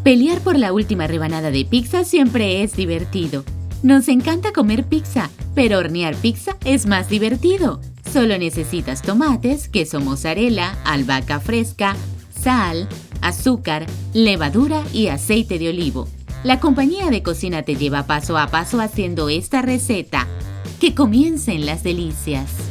Pelear por la última rebanada de pizza siempre es divertido. Nos encanta comer pizza, pero hornear pizza es más divertido. Solo necesitas tomates, queso mozzarella, albahaca fresca, sal, azúcar, levadura y aceite de olivo. La Compañía de Cocina te lleva paso a paso haciendo esta receta. ¡Que comiencen las delicias!